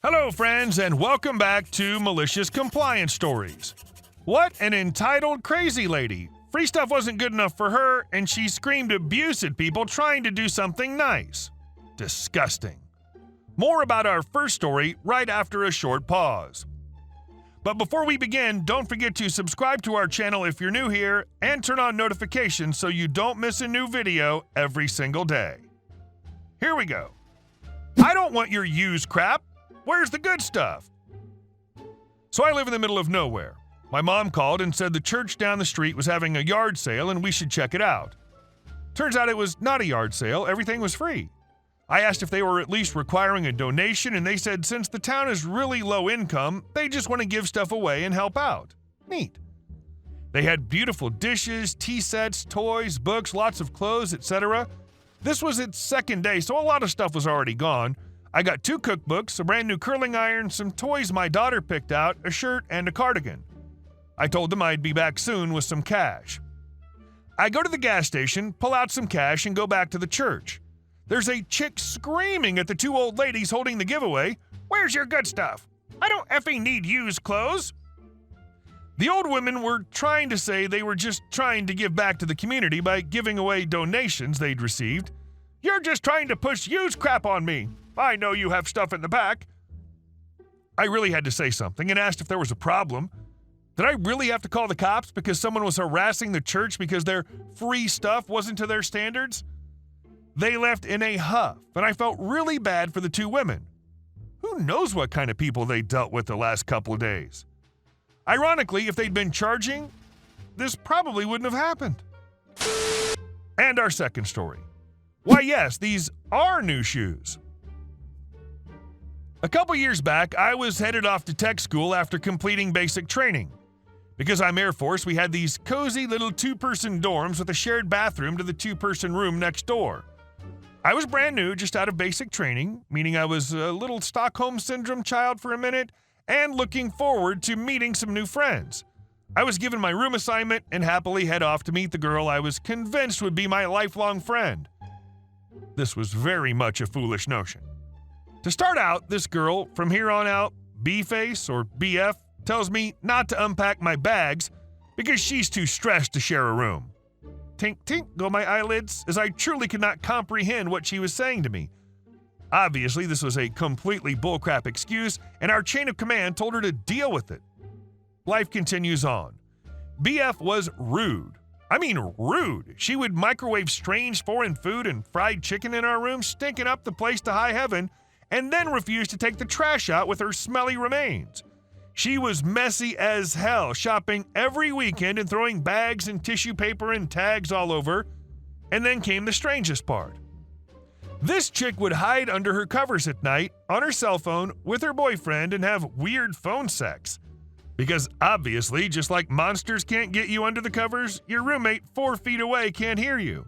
Hello, friends, and welcome back to Malicious Compliance Stories. What an entitled crazy lady. Free stuff wasn't good enough for her, and she screamed abuse at people trying to do something nice. Disgusting. More about our first story right after a short pause. But before we begin, don't forget to subscribe to our channel if you're new here, and turn on notifications so you don't miss a new video every single day. Here we go. I don't want your used crap. Where's the good stuff? So I live in the middle of nowhere. My mom called and said the church down the street was having a yard sale and we should check it out. Turns out it was not a yard sale, everything was free. I asked if they were at least requiring a donation, and they said since the town is really low income, they just want to give stuff away and help out. Neat. They had beautiful dishes, tea sets, toys, books, lots of clothes, etc. This was its second day, so a lot of stuff was already gone. I got 2 cookbooks, a brand new curling iron, some toys my daughter picked out, a shirt, and a cardigan. I told them I'd be back soon with some cash. I go to the gas station, pull out some cash, and go back to the church. There's a chick screaming at the 2 old ladies holding the giveaway, "Where's your good stuff? I don't effing need used clothes." The old women were trying to say they were just trying to give back to the community by giving away donations they'd received. "You're just trying to push used crap on me. I know you have stuff in the back." I really had to say something and asked if there was a problem. Did I really have to call the cops because someone was harassing the church because their free stuff wasn't to their standards? They left in a huff, and I felt really bad for the 2 women. Who knows what kind of people they dealt with the last couple of days? Ironically, if they'd been charging, this probably wouldn't have happened. And our second story. Why, yes, these are new shoes. A couple years back, I was headed off to tech school after completing basic training. Because I'm Air Force, we had these cozy little 2-person dorms with a shared bathroom to the 2-person room next door. I was brand new, just out of basic training, meaning I was a little Stockholm Syndrome child for a minute, and looking forward to meeting some new friends. I was given my room assignment and happily head off to meet the girl I was convinced would be my lifelong friend. This was very much a foolish notion. To start out, this girl, from here on out, B-Face or BF, tells me not to unpack my bags because she's too stressed to share a room. Tink, tink, go my eyelids, as I truly could not comprehend what she was saying to me. Obviously, this was a completely bullcrap excuse, and our chain of command told her to deal with it. Life continues on. BF was rude. I mean rude. She would microwave strange foreign food and fried chicken in our room, stinking up the place to high heaven, and then refused to take the trash out with her smelly remains. She was messy as hell, shopping every weekend and throwing bags and tissue paper and tags all over. And then came the strangest part. This chick would hide under her covers at night, on her cell phone, with her boyfriend, and have weird phone sex. Because obviously, just like monsters can't get you under the covers, your roommate 4 feet away can't hear you.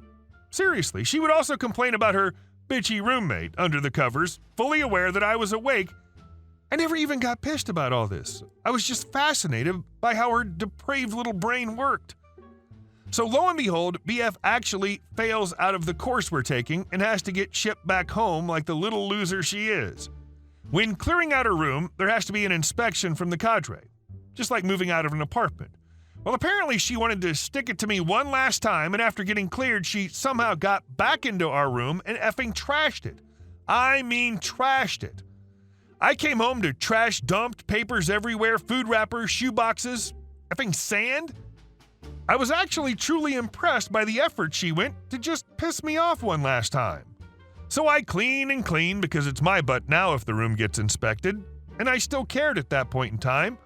Seriously, she would also complain about her bitchy roommate under the covers, fully aware that I was awake. I never even got pissed about all this. I was just fascinated by how her depraved little brain worked. So lo and behold, BF actually fails out of the course we're taking and has to get shipped back home like the little loser she is. When clearing out her room, there has to be an inspection from the cadre, just like moving out of an apartment. Well, apparently she wanted to stick it to me one last time, and after getting cleared, she somehow got back into our room and effing trashed it. I mean trashed it. I came home to trash dumped, papers everywhere, food wrappers, shoe boxes, effing sand. I was actually truly impressed by the effort she went to just piss me off one last time. So I clean and clean because it's my butt now if the room gets inspected, and I still cared at that point in time.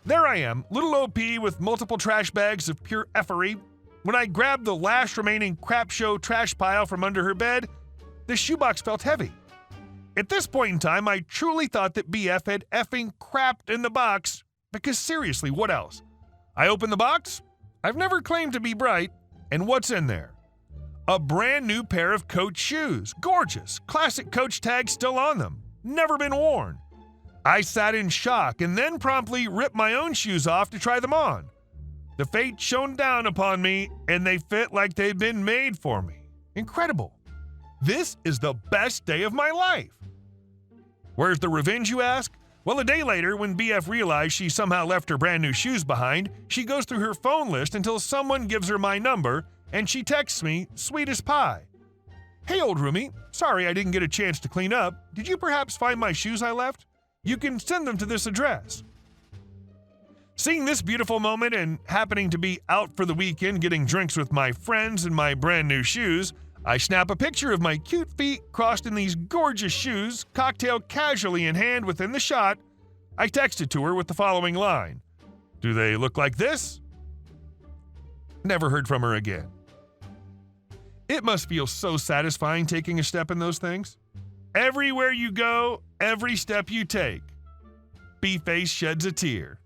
There I am, little OP with multiple trash bags of pure effery. When I grabbed the last remaining crap show trash pile from under her bed, the shoebox felt heavy. At this point in time, I truly thought that BF had effing crapped in the box, because seriously, what else? I opened the box. I've never claimed to be bright, and what's in there? A brand new pair of Coach shoes. Gorgeous. Classic Coach tags still on them. Never been worn. I sat in shock and then promptly ripped my own shoes off to try them on. The fate shone down upon me, and they fit like they'd been made for me. Incredible. This is the best day of my life. Where's the revenge, you ask? Well, a day later, when BF realized she somehow left her brand new shoes behind, she goes through her phone list until someone gives her my number, and she texts me, sweet as pie. Hey, old roomie, sorry I didn't get a chance to clean up. Did you perhaps find my shoes I left? You can send them to this address. Seeing this beautiful moment and happening to be out for the weekend getting drinks with my friends in my brand new shoes, I snap a picture of my cute feet crossed in these gorgeous shoes, cocktail casually in hand within the shot. I texted to her with the following line. Do they look like this? Never heard from her again. It must feel so satisfying taking a step in those things. Everywhere you go, every step you take, B-Face sheds a tear.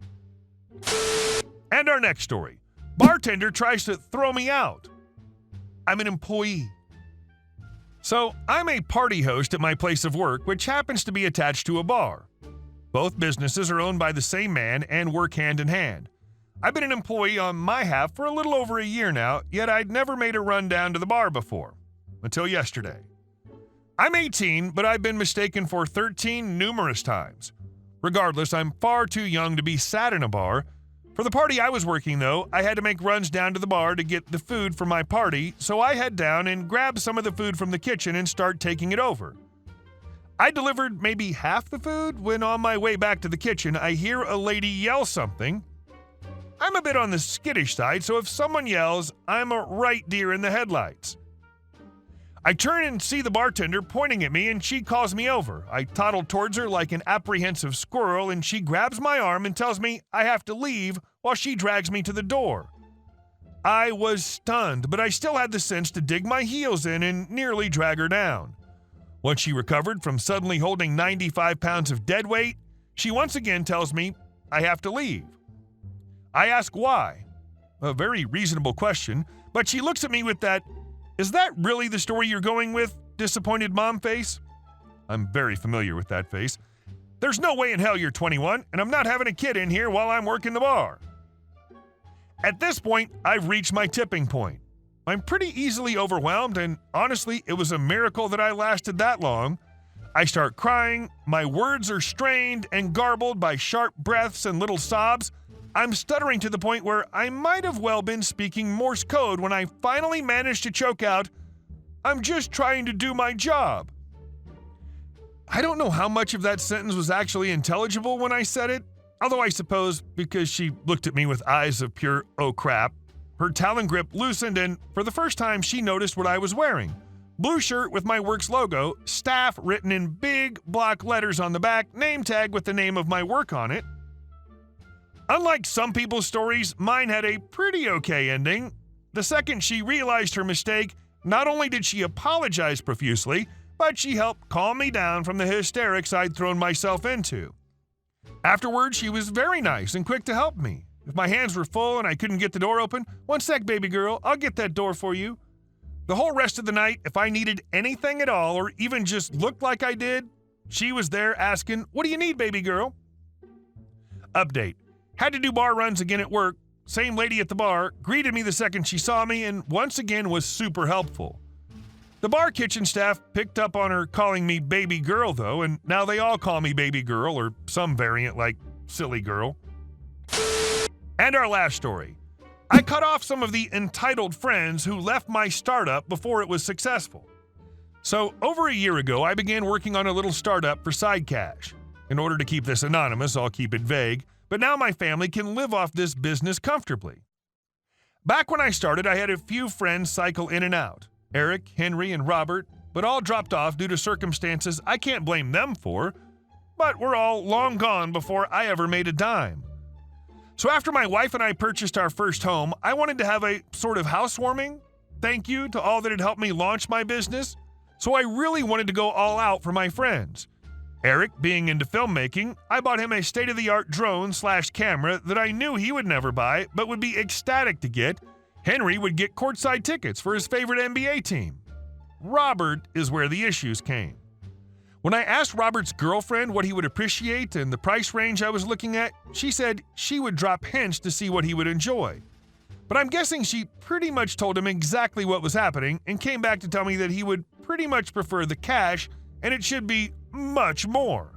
And our next story. Bartender tries to throw me out. I'm an employee. So, I'm a party host at my place of work, which happens to be attached to a bar. Both businesses are owned by the same man and work hand in hand. I've been an employee on my half for a little over a year now, yet I'd never made a run down to the bar before. Until yesterday. I'm 18, but I've been mistaken for 13 numerous times. Regardless, I'm far too young to be sat in a bar. For the party I was working, though, I had to make runs down to the bar to get the food for my party, so I head down and grab some of the food from the kitchen and start taking it over. I delivered maybe half the food when on my way back to the kitchen, I hear a lady yell something. I'm a bit on the skittish side, so if someone yells, I'm a right deer in the headlights. I turn and see the bartender pointing at me, and she calls me over. I toddle towards her like an apprehensive squirrel, and she grabs my arm and tells me I have to leave while she drags me to the door. I was stunned, but I still had the sense to dig my heels in and nearly drag her down. Once she recovered from suddenly holding 95 pounds of dead weight, she once again tells me I have to leave. I ask why. A very reasonable question, but she looks at me with that, "Is that really the story you're going with?" disappointed mom face. I'm very familiar with that face. There's no way in hell you're 21, and I'm not having a kid in here while I'm working the bar. At this point, I've reached my tipping point. I'm pretty easily overwhelmed, and honestly, it was a miracle that I lasted that long. I start crying, my words are strained and garbled by sharp breaths and little sobs. I'm stuttering to the point where I might have well been speaking Morse code when I finally managed to choke out, "I'm just trying to do my job." I don't know how much of that sentence was actually intelligible when I said it, although I suppose because she looked at me with eyes of pure oh crap, her talon grip loosened and for the first time she noticed what I was wearing. Blue shirt with my work's logo, staff written in big block letters on the back, name tag with the name of my work on it. Unlike some people's stories, mine had a pretty okay ending. The second she realized her mistake, not only did she apologize profusely, but she helped calm me down from the hysterics I'd thrown myself into. Afterwards, she was very nice and quick to help me. If my hands were full and I couldn't get the door open, "One sec, baby girl, I'll get that door for you." The whole rest of the night, if I needed anything at all or even just looked like I did, she was there asking, "What do you need, baby girl?" Update. Had to do bar runs again at work. Same lady at the bar greeted me the second she saw me and once again was super helpful. The bar kitchen staff picked up on her calling me baby girl though, and now they all call me baby girl or some variant like silly girl. And our last story. I cut off some of the entitled friends who left my startup before it was successful. So over a year ago, I began working on a little startup for side cash. In order to keep this anonymous, I'll keep it vague. But now my family can live off this business comfortably. Back when I started, I had a few friends cycle in and out. Eric, Henry, and Robert, but all dropped off due to circumstances I can't blame them for, but were all long gone before I ever made a dime. So after my wife and I purchased our first home, I wanted to have a sort of housewarming thank you to all that had helped me launch my business, so I really wanted to go all out for my friends. Eric, being into filmmaking, I bought him a state-of-the-art drone/camera that I knew he would never buy, but would be ecstatic to get. Henry would get courtside tickets for his favorite NBA team. Robert is where the issues came. When I asked Robert's girlfriend what he would appreciate and the price range I was looking at, she said she would drop hints to see what he would enjoy. But I'm guessing she pretty much told him exactly what was happening and came back to tell me that he would pretty much prefer the cash and it should be much more.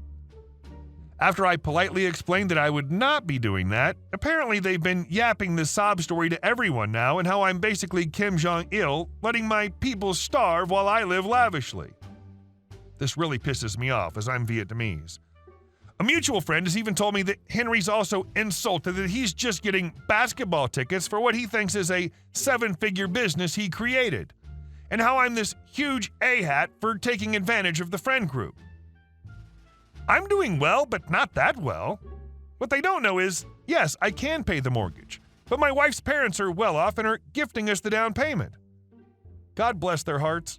After I politely explained that I would not be doing that, apparently they've been yapping this sob story to everyone now and how I'm basically Kim Jong-il, letting my people starve while I live lavishly. This really pisses me off as I'm Vietnamese. A mutual friend has even told me that Henry's also insulted that he's just getting basketball tickets for what he thinks is a 7-figure business he created, and how I'm this huge A-hat for taking advantage of the friend group. I'm doing well, but not that well. What they don't know is, yes, I can pay the mortgage, but my wife's parents are well off and are gifting us the down payment. God bless their hearts.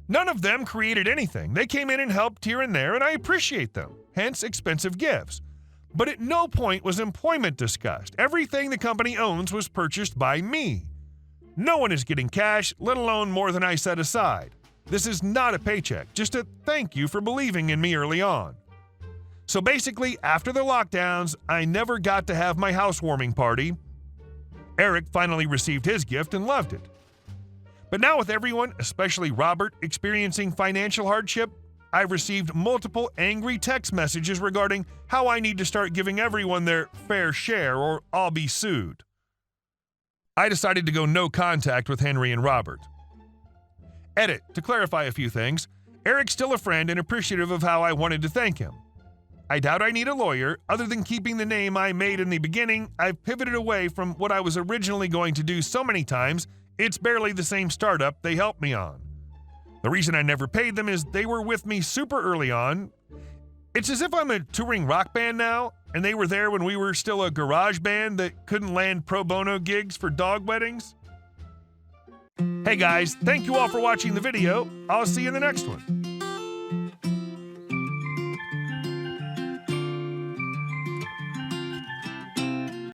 None of them created anything. They came in and helped here and there, and I appreciate them, hence expensive gifts. But at no point was employment discussed. Everything the company owns was purchased by me. No one is getting cash, let alone more than I set aside. This is not a paycheck, just a thank you for believing in me early on. So basically, after the lockdowns, I never got to have my housewarming party. Eric finally received his gift and loved it. But now with everyone, especially Robert, experiencing financial hardship, I've received multiple angry text messages regarding how I need to start giving everyone their fair share or I'll be sued. I decided to go no contact with Henry and Robert. Edit, to clarify a few things, Eric's still a friend and appreciative of how I wanted to thank him. I doubt I need a lawyer. Other than keeping the name I made in the beginning, I've pivoted away from what I was originally going to do so many times, it's barely the same startup they helped me on. The reason I never paid them is they were with me super early on. It's as if I'm a touring rock band now, and they were there when we were still a garage band that couldn't land pro bono gigs for dog weddings. Hey guys, thank you all for watching the video. I'll see you in the next one.